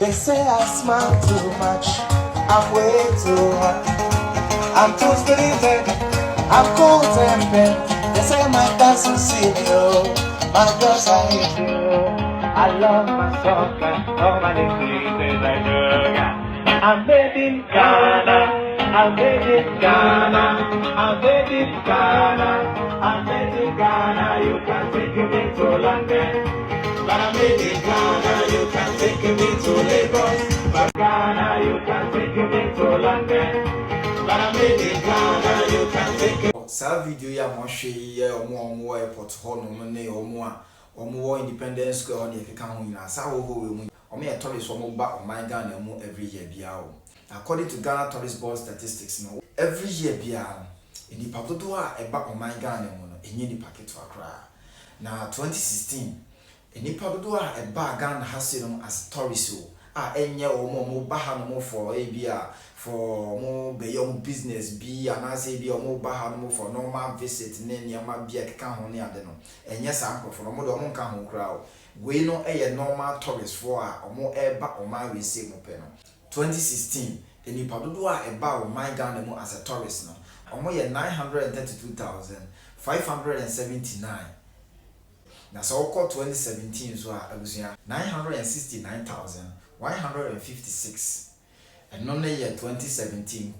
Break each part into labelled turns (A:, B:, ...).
A: They say I smile too much, I'm way too hot. I'm too spirited, I'm cool tempered. They say my dance is serious, my girls are here. I love my soccer, all my places I do. I'm made in Ghana, I'm made in Ghana, I'm made in Ghana, I'm made in Ghana. You can take me to London. But I'm made in Ghana, you can take me to Lagos. But Ghana, you can take me to London. But I'm made in Ghana, you can take me. Sa video ya mo hwe ye omo airport ho no ne omo Independence Square on the kan ho nyina sa ho we mu omo ye tourist omo ba oman Ghana mu every year bia o. According to Ghana Tourist Board statistics no every year bia ni papodo a eba oman Ghana mu no enye ni packet akra. Na 2016 enipa dodo a eba Ghana hasenum as tourist a enye omo ba ha no for bia for mo be your business bi anase bi omo ba ha no for normal visit ne niama bia keka ho ne ade no enye sa for mo do mo nka ho kra o we no normal tourist for a omo eba oman we say mo pe no 2016 enipa dodo a eba oman Ghana mu as a tourist no omo ye 932,579. Now, so called 2017 so abusia 969,156 and no year 2017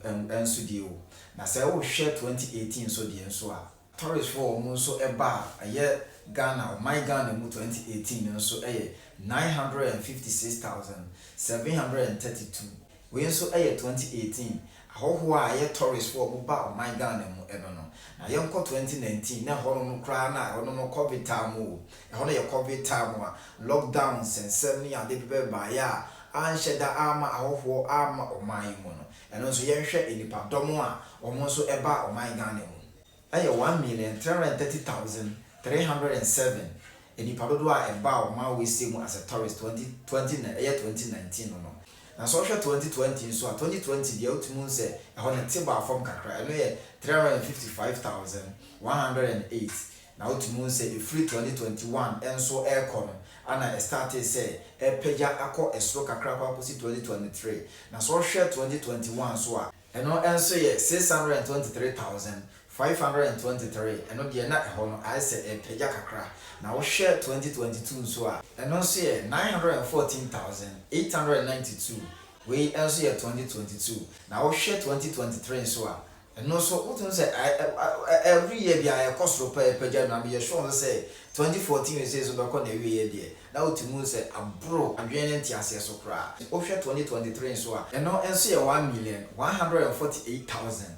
A: so deal. Now say we share 2018 so the so tourist for almost so eba a year Ghana or my Ghana mu 2018 so 956,732. We so 2018 how a year tourist for ba or my Ghana mu no. Na yonko 2019 na hono no kra na hono no covid time o hono ye covid time a lockdown sensem ade bebe ba ya anhyeda ama ahoho ama oman mu no eno so yenhwe enipa dom a omo so eba oman Ghana mu aye 1,330,307 enipa dodo a eba oman we see mu as a tourist 2019 no. Na so 2020 so 2020 dia otumu se ehona tiba form kakra eno ye 355,108 na otumu se free 2021 enso aircon ana started say peja akọ esro kakra kwa posi 2023 na so 2021 so a eno enso ye 623,523 eno dia na ehono I say peja kakra na wo share 2022 so a eno so ye 914,892 we also year 2022 na wo share 2023 so a eno so what say every year bia e cost peja na be sure say 2014 we say so be ko na we year there na otimu say abro adwene ntiase so kra wo share 2023 so a eno enso ye 1,148,000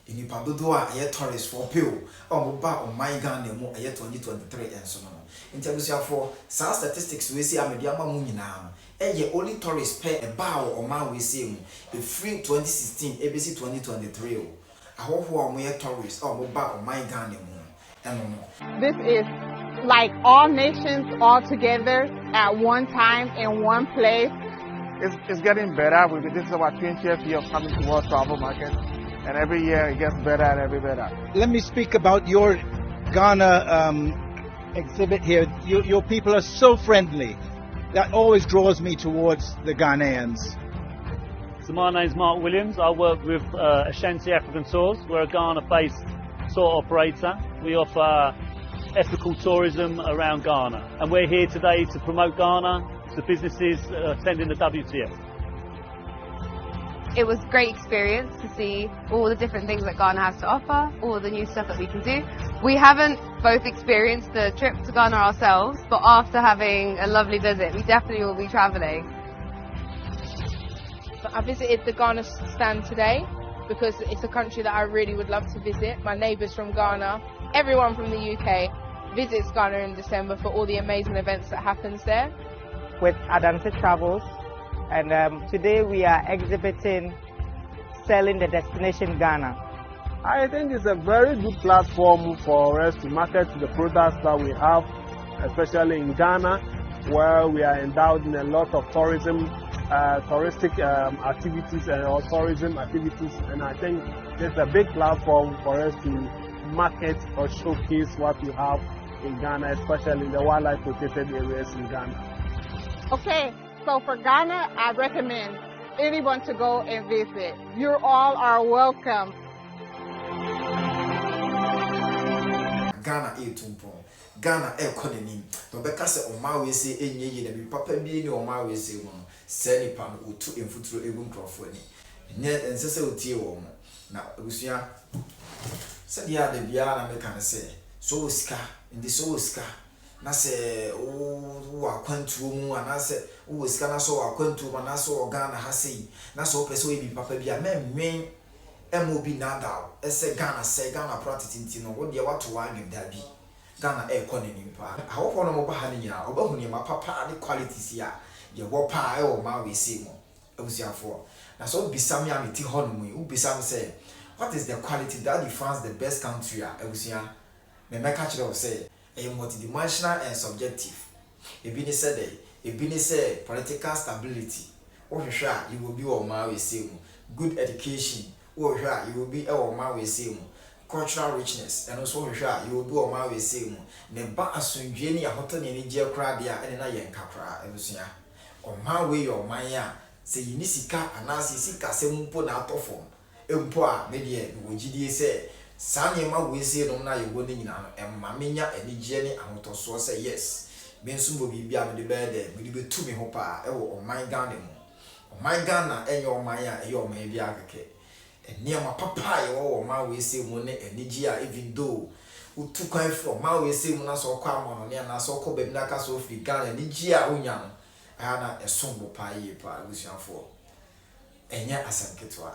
A: enipa dodo a ye tourist for peo o ba o my Ghana mu ye 2023 enso no interview for sa statistics we see amedia ma mu nyina eye only tourist pay eba o man we see mu e free 2016 ABC 2023 o ahoho o mo ye tourist o ba o my Ghana mu eno no.
B: This is like all nations all together at one time in one place.
C: It's getting better. This is our 20th year of coming to World Travel Market. And every year it gets better and every better.
D: Let me speak about your Ghana exhibit here. Your people are so friendly. That always draws me towards the Ghanaians.
E: So my name's Mark Williams. I work with Ashanti African Tours. We're a Ghana-based tour operator. We offer ethical tourism around Ghana. And we're here today to promote Ghana to businesses attending the WTF.
F: It was a great experience to see all the different things that Ghana has to offer, all the new stuff that we can do. We haven't both experienced the trip to Ghana ourselves, but after having a lovely visit, we definitely will be travelling.
G: I visited the Ghana stand today because it's a country that I really would love to visit. My neighbours from Ghana, everyone from the UK visits Ghana in December for all the amazing events that happens there.
H: With Adante Travels. And today we are exhibiting selling the destination Ghana.
C: I think it's a very good platform for us to market the products that we have, especially in Ghana, where we are endowed in a lot of touristic activities and tourism activities. And I think it's a big platform for us to market or showcase what we have in Ghana, especially in the wildlife protected areas in Ghana.
B: Okay, So for Ghana, I recommend anyone to go and visit. You all are welcome.
A: Ghana tumpon. Ghana economy. No beka se oma we se enye ye na bi papa bi ni oma we se mo. Se nipa no otu emfuturo egu nkrofo ni. Nye ensese otie wo mo. Na abusua se dia de bia na meka ne se so osika ndi so osika na se wo akwantuo mu ana se wo osika na so akwantuo na so Ghana ha sei na so pese we bi papa bia memwen MOB nada ese Ghana se Ghana practice no wo de wato wa agda bi Ghana economy pa awofo no mo ba ha ne nyina obahu ne ma papa ne qualities ya ye wo pa e wo ma we sei mo abusiafo na so bisam ya meti ho no mu bisam say what is the quality that defines the best country abusia me meka kire wo say a multidimensional and subjective ebi ni say political stability wo hwehwe you will be o ma we say mo good education wo hwehwe you will be e o ma we say mo cultural richness and also hwehwe you will be o ma we say mo ne ba asundwe ni ahoto ne ni je kra dia ene na ye nkakra abusia o ma we your man ya say you ni sika anase sika se mpo na atofo empo a me de wo gidie say sanye ma we say no na ye wo ni nyina no emma menya anigye ni ahotoso say yes me nso bo bibia me de be de me de betu me ho pa e wo oman Ghana mu oman Ghana enye oman a e oman bia akeke enia ma papa ye wo oman we say mu ne anigye a even though utu kwan from ma we say mu na so kwa mo no ne na so ko be na ka so free Ghana anigye a onya no ana esombo pa ye pa abusuafo enya asanketwa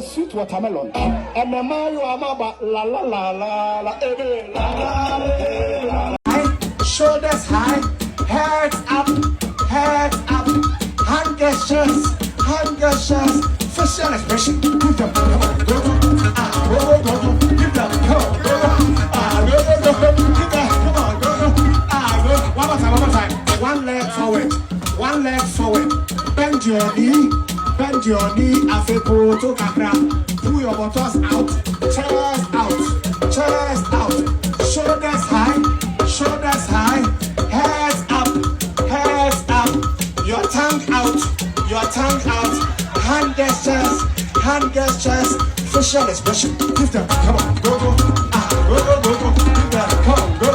I: sweet watermelon and the Mario Amaba la la la la la shoulders high, heads up, hand gestures, facial expression. Give them, come on, go, give them, come on, go, give them, come on, go, one more time. One leg forward, bend your knee, afepo to kakra, pull your buttocks out, chest out, shoulders high, heads up, your tongue out, hand gestures, facial expression. Give them, come on, go, give them, come on, go,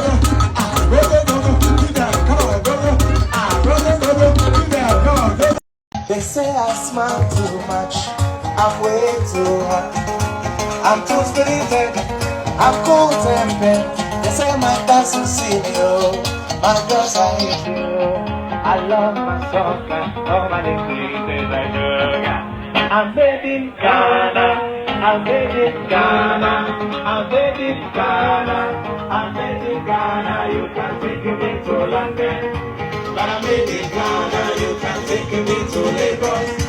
I: give them, come on, go, give them, come on, go.
A: They say I smile too much, I'm way too hot, I'm too spirited, I'm cold-tempered. They say my dance is senior, my girls are here. I love myself and all my things I do. I'm made in Ghana, you can take me to London, but I'm made in Ghana, you can take me to Lagos.